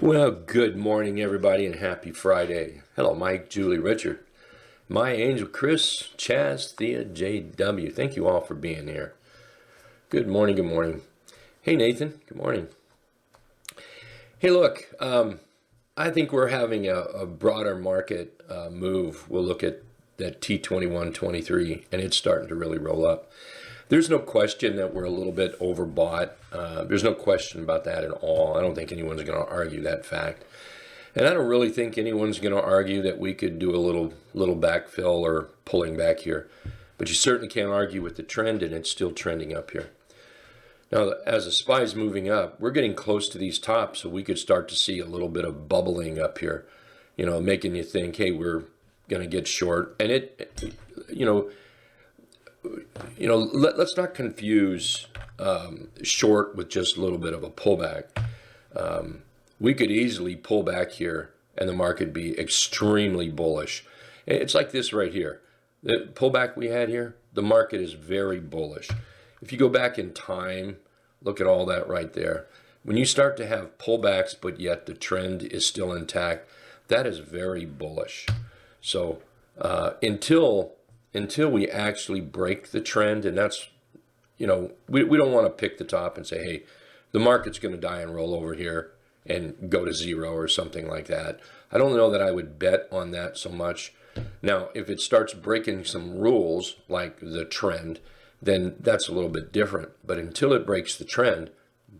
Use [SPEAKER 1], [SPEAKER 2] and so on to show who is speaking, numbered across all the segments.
[SPEAKER 1] Well, good morning, everybody, and happy Friday. Hello, Mike, Julie, Richard, my angel, Chris, Chaz, Thea, JW. Thank you all for being here. Good morning, good morning. Hey, Nathan, good morning. Hey, look, I think we're having a broader market move. We'll look at that T2123, and it's starting to really roll up. There's no question that we're a little bit overbought. There's no question about that at all. I don't think anyone's going to argue that fact. And I don't really think anyone's going to argue that we could do a little backfill or pulling back here. But you certainly can't argue with the trend, and it's still trending up here. Now, as the SPY's moving up, we're getting close to these tops, so we could start to see a little bit of bubbling up here, making you think, hey, we're going to get short. And let's not confuse short with just a little bit of a pullback. We could easily pull back here and the market be extremely bullish. It's like this right here. The pullback we had here, the market is very bullish. If you go back in time, look at all that right there. When you start to have pullbacks, but yet the trend is still intact, that is very bullish. So until we actually break the trend, and that's, we don't want to pick the top and say, hey, the market's going to die and roll over here and go to zero or something like that. I don't know that I would bet on that so much. Now, if it starts breaking some rules like the trend, then that's a little bit different. But until it breaks the trend,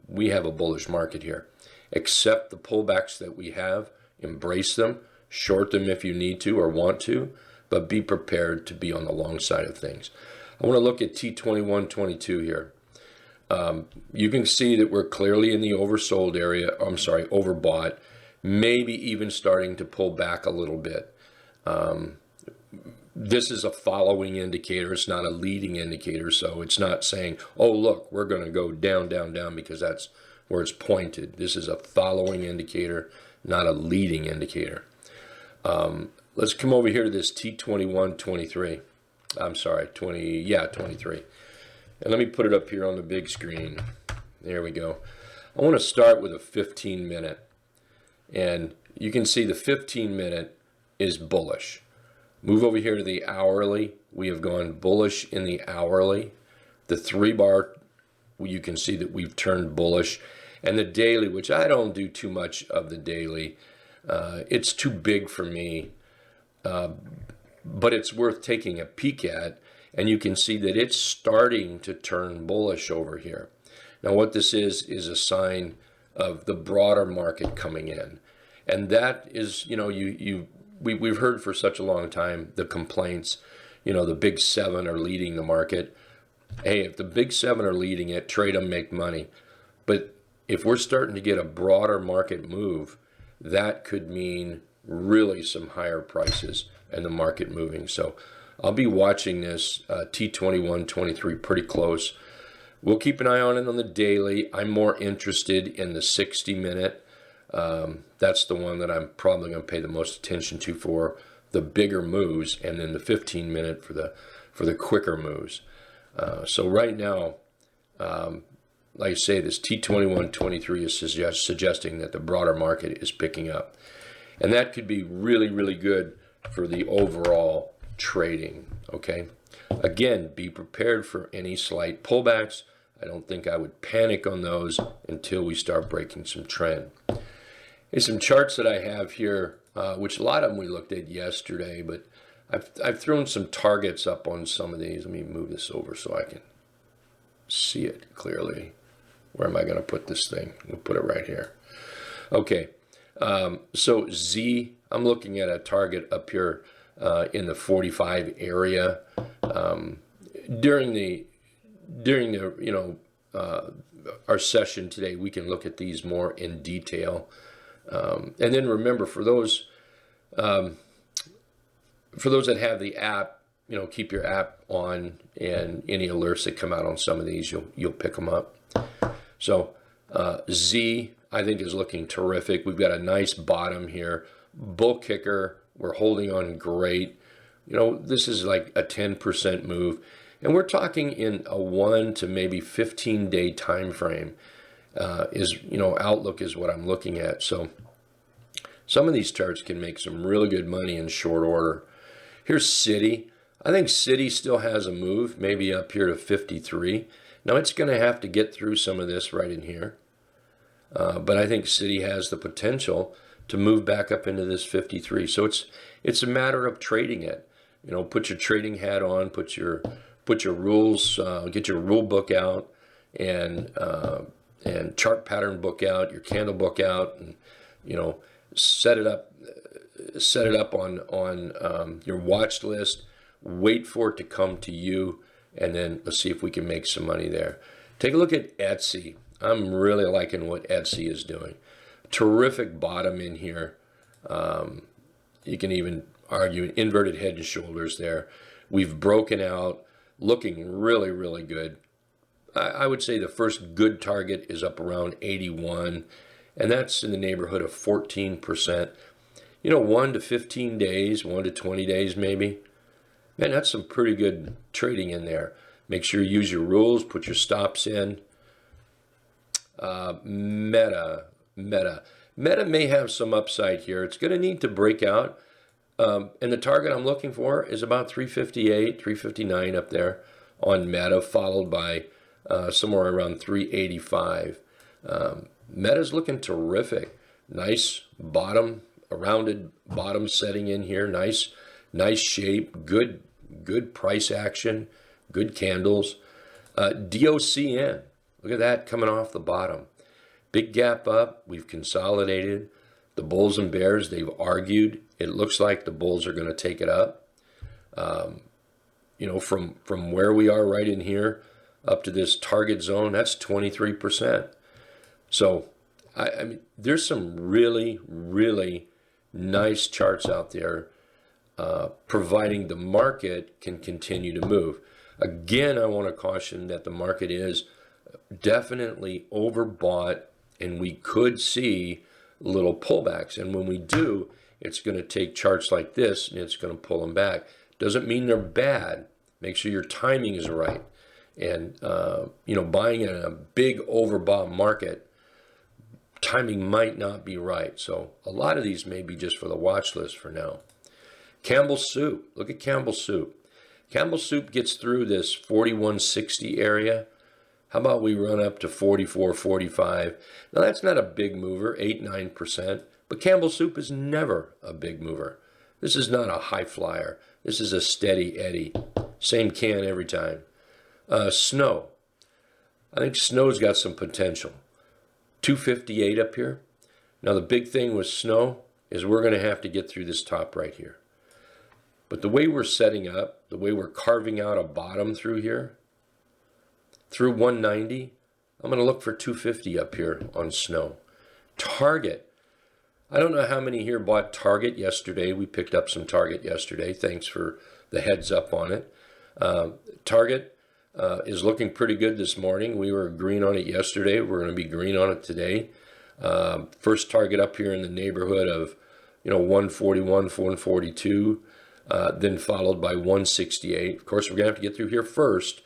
[SPEAKER 1] we have a bullish market here. Accept the pullbacks that we have, embrace them, short them if you need to or want to, but be prepared to be on the long side of things. I want to look at T2122 here. You can see that we're clearly in the oversold area. Overbought, maybe even starting to pull back a little bit. This is a following indicator. It's not a leading indicator. So it's not saying, oh, look, we're going to go down, down, down because that's where it's pointed. This is a following indicator, not a leading indicator. Let's come over here to this T2123. I'm sorry, 23. And let me put it up here on the big screen. There we go. I want to start with a 15-minute. And you can see the 15-minute is bullish. Move over here to the hourly. We have gone bullish in the hourly. The 3-bar, you can see that we've turned bullish. And the daily, which I don't do too much of the daily, it's too big for me. But it's worth taking a peek at, and you can see that it's starting to turn bullish over here. Now what this is a sign of the broader market coming in, and that is, we've heard for such a long time the complaints, the big seven are leading the market. Hey, if the big seven are leading it, trade them, make money. But if we're starting to get a broader market move, that could mean really some higher prices and the market moving. So I'll be watching this T2123 pretty close. We'll keep an eye on it on the daily. I'm more interested in the 60-minute. That's the one that I'm probably going to pay the most attention to for the bigger moves, and then the 15-minute for the quicker moves. So right now, like I say, this T2123 is suggesting that the broader market is picking up. And that could be really, really good for the overall trading, okay? Again, be prepared for any slight pullbacks. I don't think I would panic on those until we start breaking some trend. Here's some charts that I have here, which a lot of them we looked at yesterday, but I've thrown some targets up on some of these. Let me move this over so I can see it clearly. Where am I going to put this thing? We'll put it right here. Okay. So Z, I'm looking at a target up here in the 45 area. During the our session today, we can look at these more in detail. And then remember, for those that have the app, keep your app on, and any alerts that come out on some of these, you'll pick them up. So Z, I think, is looking terrific. We've got a nice bottom here. Bull kicker, we're holding on great. This is like a 10% move. And we're talking in a 1 to maybe 15-day time frame. Outlook is what I'm looking at. So Some of these charts can make some really good money in short order. Here's Citi. I think Citi still has a move, maybe up here to 53. Now it's going to have to get through some of this right in here. But I think Citi has the potential to move back up into this 53. So it's a matter of trading it. You know, put your trading hat on, put your rules, get your rule book out, and chart pattern book out, your candle book out, and you know, set it up on your watch list. Wait for it to come to you, and then let's see if we can make some money there. Take a look at Etsy. I'm really liking what Etsy is doing. Terrific bottom in here. You can even argue inverted head and shoulders there. We've broken out, looking really, really good. I would say the first good target is up around 81, and that's in the neighborhood of 14%. You know, 1 to 15 days, 1 to 20 days maybe. Man, that's some pretty good trading in there. Make sure you use your rules, put your stops in. Meta may have some upside here. It's going to need to break out. And the target I'm looking for is about 358, 359 up there on Meta, followed by somewhere around 385. Meta's looking terrific. Nice bottom, a rounded bottom setting in here. Nice shape, good price action, good candles. DOCN, look at that coming off the bottom. Big gap up, we've consolidated. The bulls and bears, they've argued. It looks like the bulls are going to take it up. You know, from where we are right in here up to this target zone, that's 23%. So, I mean, there's some really, really nice charts out there, providing the market can continue to move. Again, I want to caution that the market is definitely overbought, and we could see little pullbacks. And when we do, it's going to take charts like this and it's going to pull them back. Doesn't mean they're bad. Make sure your timing is right. And, you know, buying in a big overbought market, timing might not be right. So a lot of these may be just for the watch list for now. Campbell Soup. Look at Campbell Soup. Campbell Soup gets through this 4160 area. How about we run up to 44, 45? Now that's not a big mover, 8-9%, but Campbell Soup is never a big mover. This is not a high flyer. This is a steady Eddie. Same can every time. Snow. I think Snow's got some potential. 258 up here. Now the big thing with Snow is we're going to have to get through this top right here. But the way we're setting up, the way we're carving out a bottom through here, through 190, I'm going to look for 250 up here on Snow. Target. I don't know how many here bought Target yesterday. We picked up some Target yesterday. Thanks for the heads up on it. Target is looking pretty good this morning. We were green on it yesterday. We're going to be green on it today. First target up here in the neighborhood of, 141, 142, then followed by 168. Of course, we're going to have to get through here first.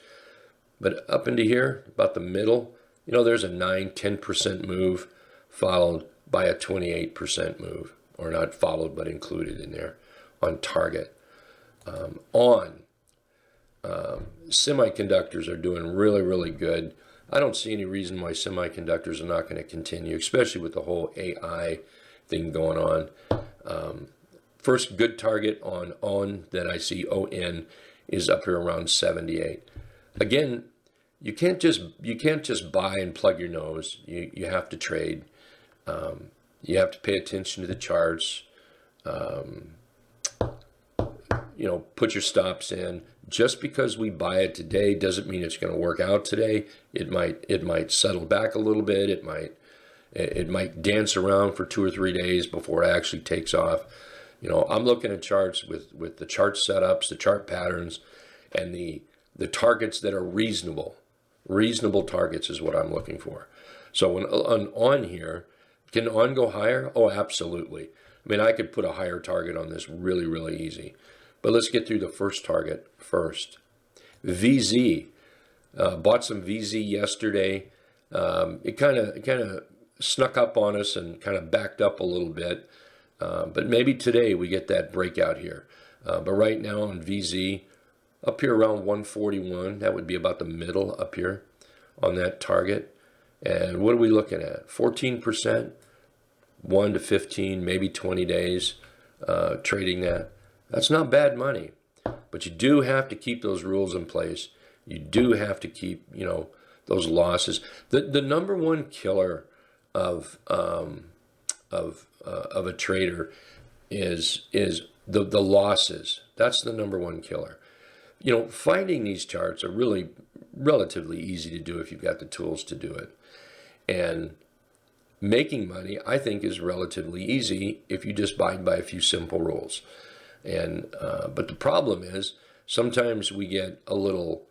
[SPEAKER 1] But up into here, about the middle, there's a 9-10% move followed by a 28% move, or not followed but included in there on Target. Semiconductors are doing really, really good. I don't see any reason why semiconductors are not going to continue, especially with the whole AI thing going on. First good target on that I see, ON, is up here around 78. Again, you can't just buy and plug your nose. You have to trade. You have to pay attention to the charts. Put your stops in. Just because we buy it today doesn't mean it's going to work out today. It might settle back a little bit. It might dance around for 2 or 3 days before it actually takes off. I'm looking at charts with the chart setups, the chart patterns, and the targets that are reasonable. Reasonable targets is what I'm looking for. So when on here, can on go higher? Oh, absolutely. I mean, I could put a higher target on this really, really easy. But let's get through the first target first. VZ. Bought some VZ yesterday. It kind of snuck up on us and kind of backed up a little bit. But maybe today we get that breakout here. But right now on VZ, up here around 141, that would be about the middle up here on that target. And what are we looking at? 14%, 1 to 15, maybe 20 days trading that. That's not bad money. But you do have to keep those rules in place. You do have to keep, those losses. The number one killer of a trader is the losses. That's the number one killer. Finding these charts are really relatively easy to do if you've got the tools to do it. And making money, I think, is relatively easy if you just abide by a few simple rules. And but the problem is sometimes we get a little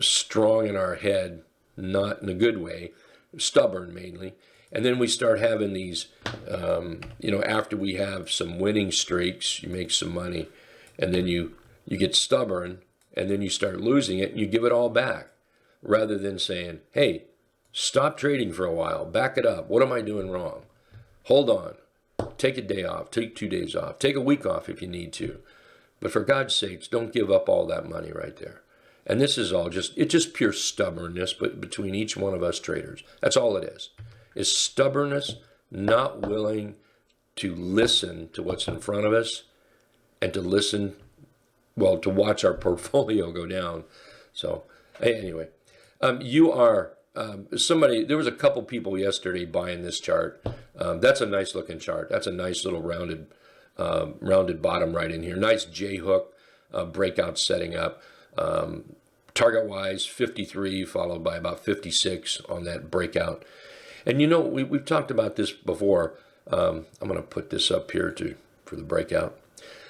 [SPEAKER 1] strong in our head, not in a good way, stubborn mainly. And then we start having these, after we have some winning streaks, you make some money, and then you get stubborn, and then you start losing it, and you give it all back, rather than saying, hey, stop trading for a while, back it up. What am I doing wrong? Hold on. Take a day off, take 2 days off, take a week off if you need to. But for God's sakes, don't give up all that money right there. And this is all it's just pure stubbornness, but between each one of us traders. That's all it is stubbornness, not willing to listen to what's in front of us and to to watch our portfolio go down. So anyway, there was a couple people yesterday buying this chart. That's a nice looking chart. That's a nice little rounded bottom right in here. Nice J hook breakout setting up. Target wise 53 followed by about 56 on that breakout. And we've talked about this before. I'm going to put this up here for the breakout.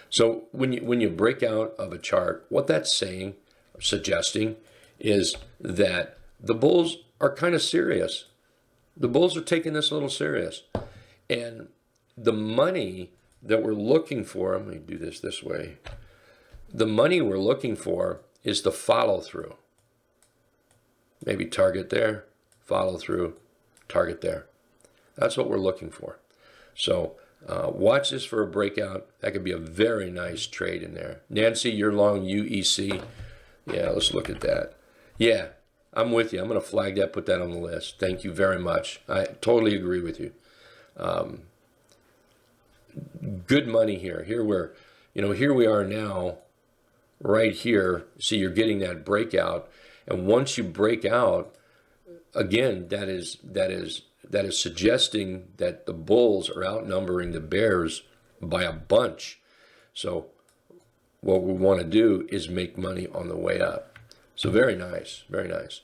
[SPEAKER 1] So when you break out of a chart, what that's suggesting is that the bulls are kind of serious. The bulls are taking this a little serious. And the money that we're looking for, let me do this way. The money we're looking for is the follow through. Maybe target there, follow through, target there. That's what we're looking for. So watch this for a breakout. That could be a very nice trade in there. Nancy, you're long UEC. Yeah, let's look at that. Yeah, I'm with you. I'm going to flag that, put that on the list. Thank you very much. I totally agree with you. Good money here. Here we are now, right here. See, you're getting that breakout. And once you break out, again, that is suggesting that the bulls are outnumbering the bears by a bunch. So what we want to do is make money on the way up. So very nice, very nice.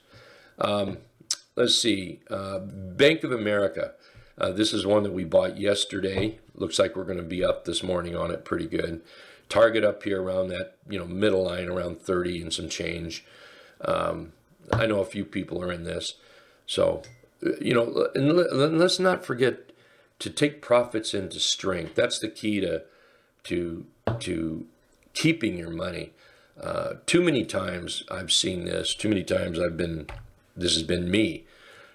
[SPEAKER 1] Let's see, Bank of America. This is one that we bought yesterday. Looks like we're going to be up this morning on it pretty good. Target up here around that, middle line around 30 and some change. I know a few people are in this. So, and let's not forget to take profits into strength. That's the key to keeping your money. Too many times I've seen this. Too many times this has been me,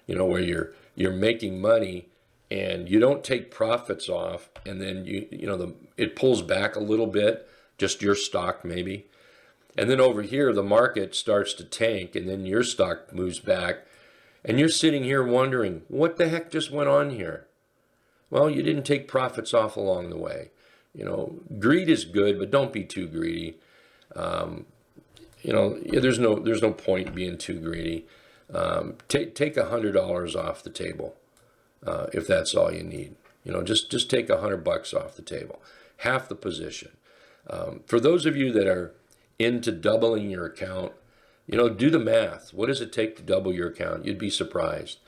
[SPEAKER 1] where you're making money and you don't take profits off, and then it pulls back a little bit, just your stock maybe. And then over here, the market starts to tank, and then your stock moves back, and you're sitting here wondering, what the heck just went on here? Well, you didn't take profits off along the way. Greed is good, but don't be too greedy. There's no point being too greedy. Take $100 off the table, if that's all you need. Just take $100 off the table, half the position. For those of you that are into doubling your account, do the math. What does it take to double your account? You'd be surprised.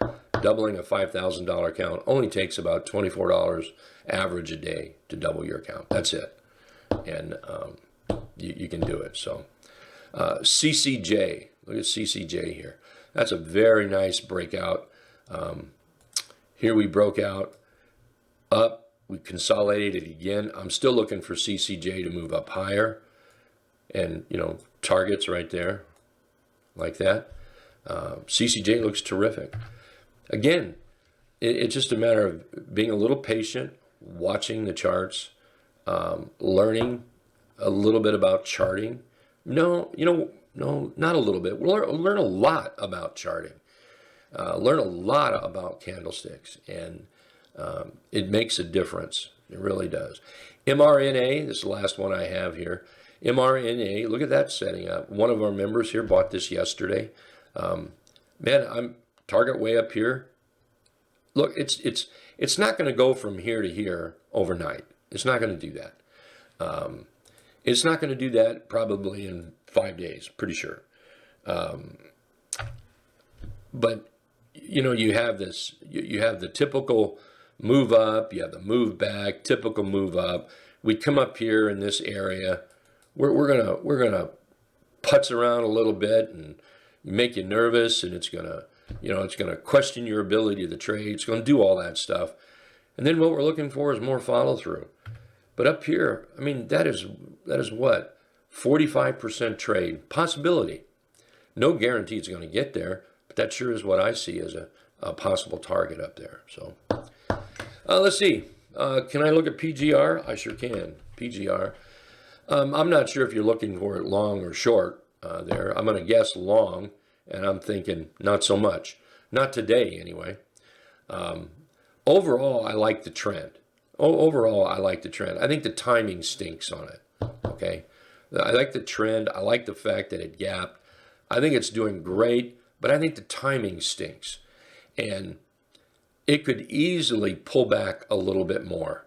[SPEAKER 1] Doubling a $5,000 account only takes about $24 average a day to double your account. That's it. And you can do it. So CCJ, look at CCJ here. That's a very nice breakout. Here we broke out up. We consolidated again. I'm still looking for CCJ to move up higher. And, targets right there, like that. CCJ looks terrific. Again, it's just a matter of being a little patient, watching the charts, learning a little bit about charting. No, no, not a little bit. We'll learn a lot about charting. Learn a lot about candlesticks, and it makes a difference. It really does. mRNA, this is the last one I have here. mRNA, look at that setting up. One of our members here bought this yesterday. Man, I'm target way up here. Look, it's not going to go from here to here overnight. It's not going to do that. It's not going to do that probably in 5 days, pretty sure. But you have this. You have the typical move up. You have the move back. Typical move up. We come up here in this area. We're gonna putz around a little bit and make you nervous, and it's gonna question your ability to trade. It's gonna do all that stuff, and then what we're looking for is more follow through. But up here, I mean, that is what 45% trade possibility. No guarantee it's going to get there, but that sure is what I see as a possible target up there. So let's see. Can I look at PGR? I sure can. PGR. I'm not sure if you're looking for it long or short there. I'm going to guess long, and I'm thinking not so much. Not today, anyway. Overall, I like the trend. Overall, I like the trend. I think the timing stinks on it. Okay, I like the trend. I like the fact that it gapped. I think it's doing great, but I think the timing stinks, and it could easily pull back a little bit more.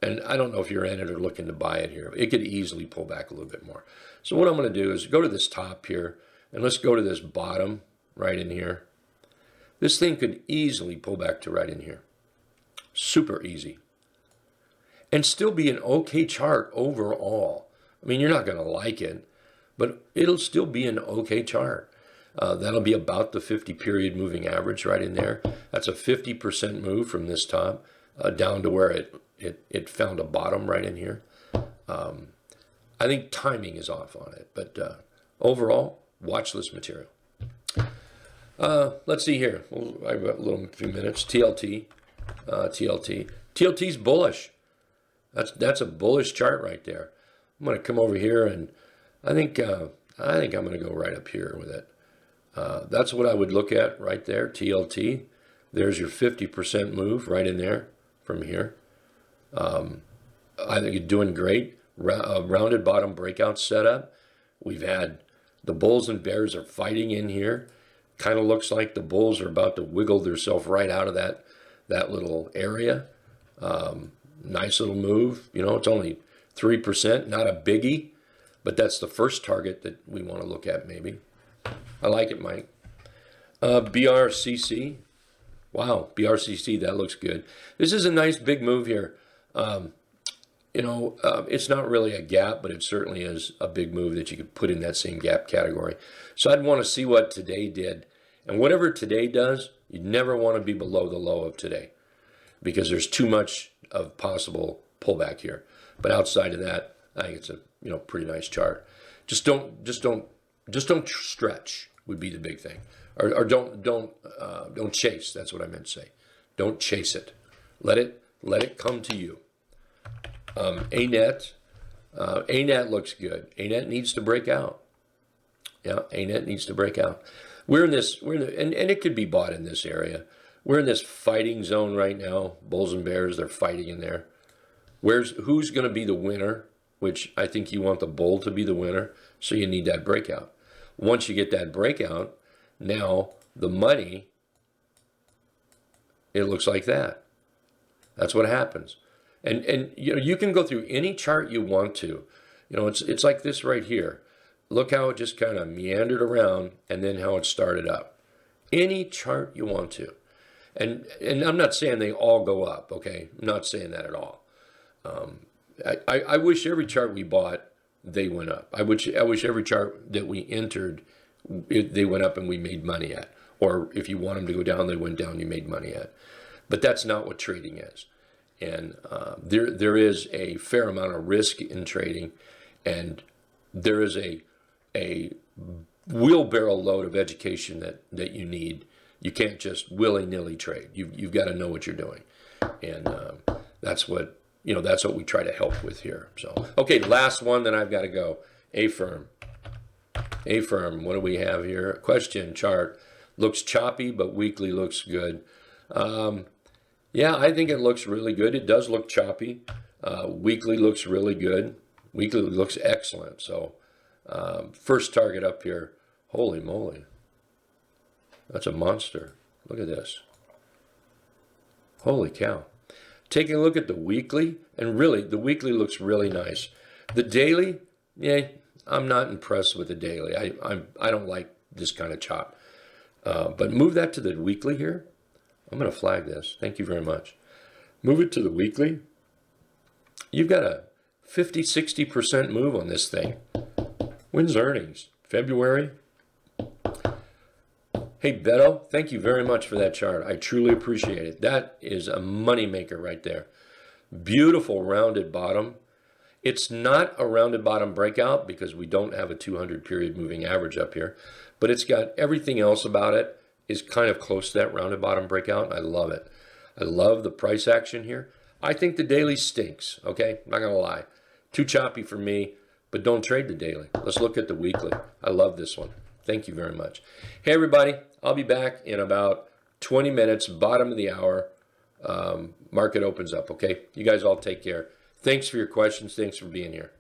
[SPEAKER 1] And I don't know if you're in it or looking to buy it here. It could easily pull back a little bit more. So what I'm going to do is go to this top here, and let's go to this bottom right in here. This thing could easily pull back to right in here. Super easy. And still be an okay chart overall. I mean, you're not going to like it, but it'll still be an okay chart. That'll be about the 50 period moving average right in there. That's a 50% move from this top down to where it found a bottom right in here. I think timing is off on it, but overall, watch this material. Let's see here. I've got a few minutes. TLT. TLT's bullish. That's a bullish chart right there. I'm going to come over here, and I think I'm going to go right up here with it. That's what I would look at right there, TLT. There's your 50% move right in there from here. I think you're doing great. Rounded bottom breakout setup. We've had the bulls and bears are fighting in here. Kind of looks like the bulls are about to wiggle themselves right out of that little area. Nice little move. It's only 3%, not a biggie, but that's the first target that we want to look at maybe. I like it, Mike. BRCC. Wow, BRCC, that looks good. This is a nice big move here. It's not really a gap, but it certainly is a big move that you could put in that same gap category. So I'd want to see what today did. And whatever today does, you never want to be below the low of today because there's too much of possible pullback here. But outside of that, I think it's a pretty nice chart. Just don't stretch would be the big thing, or don't chase. That's what I meant to say. Don't chase it. Let it come to you. ANET looks good. ANET needs to break out. Yeah, ANET needs to break out. And it could be bought in this area. We're in this fighting zone right now. Bulls and bears, they're fighting in there. Who's going to be the winner? Which I think you want the bull to be the winner. So you need that breakout. Once you get that breakout, now the money, it looks like that. That's what happens. And you can go through any chart you want to. It's like this right here. Look how it just kind of meandered around and then how it started up. Any chart you want to. And I'm not saying they all go up, okay? I'm not saying that at all. I wish every chart we bought, they went up. I wish every chart that we entered, they went up and we made money at. Or if you want them to go down, they went down, you made money at. But that's not what trading is. And there is a fair amount of risk in trading, and there is a wheelbarrow load of education that you need You can't just willy-nilly trade. You've got to know what you're doing. And that's what, that's what we try to help with here. So, okay, last one, then I've got to go. A-firm. A-firm, what do we have here? Question chart. Looks choppy, but weekly looks good. Yeah, I think it looks really good. It does look choppy. Weekly looks really good. Weekly looks excellent. So first target up here. Holy moly. That's a monster. Look at this. Holy cow. Taking a look at the weekly, and really, the weekly looks really nice. The daily, yeah, I'm not impressed with the daily. I don't like this kind of chop. But move that to the weekly here. I'm going to flag this. Thank you very much. Move it to the weekly. You've got a 50-60% move on this thing. When's earnings? February? Hey, Beto, thank you very much for that chart. I truly appreciate it. That is a money maker right there. Beautiful rounded bottom. It's not a rounded bottom breakout because we don't have a 200 period moving average up here, but it's got everything else about it is kind of close to that rounded bottom breakout. I love it. I love the price action here. I think the daily stinks, okay? I'm not going to lie. Too choppy for me, but don't trade the daily. Let's look at the weekly. I love this one. Thank you very much. Hey, everybody. I'll be back in about 20 minutes, bottom of the hour. Market opens up, okay? You guys all take care. Thanks for your questions. Thanks for being here.